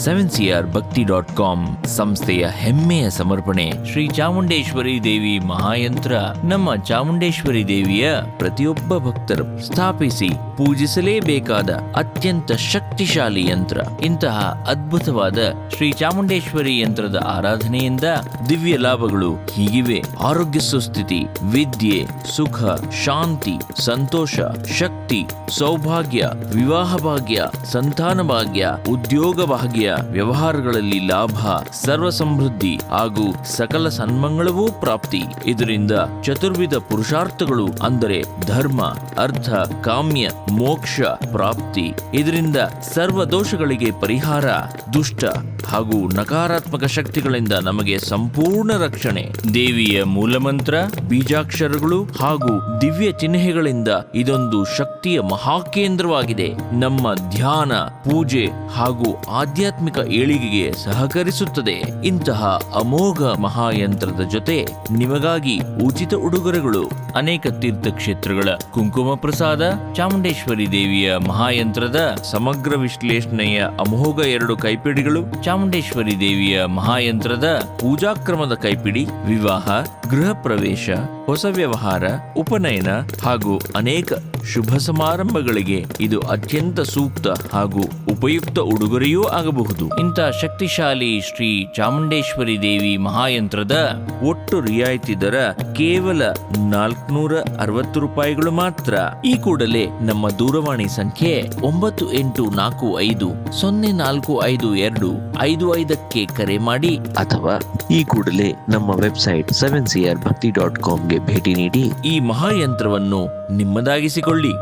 7crBhakti.com ಸಂಸ್ಥೆಯ ಹೆಮ್ಮೆಯ ಸಮರ್ಪಣೆ ಶ್ರೀ ಚಾಮುಂಡೇಶ್ವರಿ ದೇವಿ ಮಹಾಯಂತ್ರ. ನಮ್ಮ ಚಾಮುಂಡೇಶ್ವರಿ ದೇವಿಯ ಪ್ರತಿಯೊಬ್ಬ ಭಕ್ತರು ಸ್ಥಾಪಿಸಿ ಪೂಜಿಸಲೇಬೇಕಾದ ಅತ್ಯಂತ ಶಕ್ತಿಶಾಲಿ ಯಂತ್ರ. ಇಂತಹ ಅದ್ಭುತವಾದ ಶ್ರೀ ಚಾಮುಂಡೇಶ್ವರಿ ಯಂತ್ರದ ಆರಾಧನೆಯಿಂದ ದಿವ್ಯ ಲಾಭಗಳು ಹೀಗಿವೆ: ಆರೋಗ್ಯ ಸುಸ್ಥಿತಿ, ವಿದ್ಯೆ, ಸುಖ, ಶಾಂತಿ, ಸಂತೋಷ, ಶಕ್ತಿ, ಸೌಭಾಗ್ಯ, ವಿವಾಹ ಭಾಗ್ಯ, ಸಂತಾನ ಭಾಗ್ಯ, ಉದ್ಯೋಗ ಭಾಗ್ಯ, ವ್ಯವಹಾರಗಳಲ್ಲಿ ಲಾಭ, ಸರ್ವ ಸಮೃದ್ಧಿ ಹಾಗೂ ಸಕಲ ಸನ್ಮಂಗಳವೂ ಪ್ರಾಪ್ತಿ. ಇದರಿಂದ ಚತುರ್ವಿಧ ಪುರುಷಾರ್ಥಗಳು ಅಂದರೆ ಧರ್ಮ, ಅರ್ಥ, ಕಾಮ್ಯ, ಮೋಕ್ಷ ಪ್ರಾಪ್ತಿ. ಇದರಿಂದ ಸರ್ವ ದೋಷಗಳಿಗೆ ಪರಿಹಾರ, ದುಷ್ಟ ಹಾಗೂ ನಕಾರಾತ್ಮಕ ಶಕ್ತಿಗಳಿಂದ ನಮಗೆ ಸಂಪೂರ್ಣ ರಕ್ಷಣೆ. ದೇವಿಯ ಮೂಲಮಂತ್ರ, ಬೀಜಾಕ್ಷರಗಳು ಹಾಗೂ ದಿವ್ಯ ಚಿಹ್ನೆಗಳಿಂದ ಇದೊಂದು ಶಕ್ತಿಯ ಮಹಾಕೇಂದ್ರವಾಗಿದೆ. ನಮ್ಮ ಧ್ಯಾನ, ಪೂಜೆ ಹಾಗೂ ಆಧ್ಯಾತ್ಮಿಕ ಏಳಿಗೆಗೆ ಸಹಕರಿಸುತ್ತದೆ. ಇಂತಹ ಅಮೋಘ ಮಹಾಯಂತ್ರದ ಜೊತೆ ನಿಮಗಾಗಿ ಉಚಿತ ಉಡುಗೊರೆಗಳು: ಅನೇಕ ತೀರ್ಥಕ್ಷೇತ್ರಗಳ ಕುಂಕುಮ ಪ್ರಸಾದ, ಚಾಮುಂಡೇಶ್ವರಿ ದೇವಿಯ ಮಹಾಯಂತ್ರದ ಸಮಗ್ರ ವಿಶ್ಲೇಷಣೆಯ ಅಮೋಘ 2 ಕೈಪಿಡಿಗಳು, ಚಾಮುಂಡೇಶ್ವರಿ ದೇವಿಯ ಮಹಾಯಂತ್ರದ ಪೂಜಾಕ್ರಮದ ಕೈಪಿಡಿ, ವಿವಾಹ, ಗೃಹ ಪ್ರವೇಶ, ಹೊಸ ವ್ಯವಹಾರ, ಉಪನಯನ ಹಾಗೂ ಅನೇಕ ಶುಭ ಸಮಾರಂಭಗಳಿಗೆ ಇದು ಅತ್ಯಂತ ಸೂಕ್ತ ಹಾಗೂ ಉಪಯುಕ್ತ ಉಡುಗೊರೆಯೂ ಆಗಬಹುದು. ಇಂಥ ಶಕ್ತಿಶಾಲಿ ಶ್ರೀ ಚಾಮುಂಡೇಶ್ವರಿ ದೇವಿ ಮಹಾಯಂತ್ರದ ಒಟ್ಟು ರಿಯಾಯಿತಿ ದರ ಕೇವಲ 460 ರೂಪಾಯಿಗಳು ಮಾತ್ರ. ಈ ಕೂಡಲೇ ನಮ್ಮ ದೂರವಾಣಿ ಸಂಖ್ಯೆ 984520455255ಕ್ಕೆ ಕರೆ ಮಾಡಿ ಅಥವಾ ಈ ಕೂಡಲೇ ನಮ್ಮ ವೆಬ್ಸೈಟ್ 7crBhakti.com ಗೆ ಭೇಟಿ ನೀಡಿ ಈ ಮಹಾಯಂತ್ರವನ್ನು ನಿಮ್ಮದಾಗಿಸಿಕೊಳ್ಳಿ.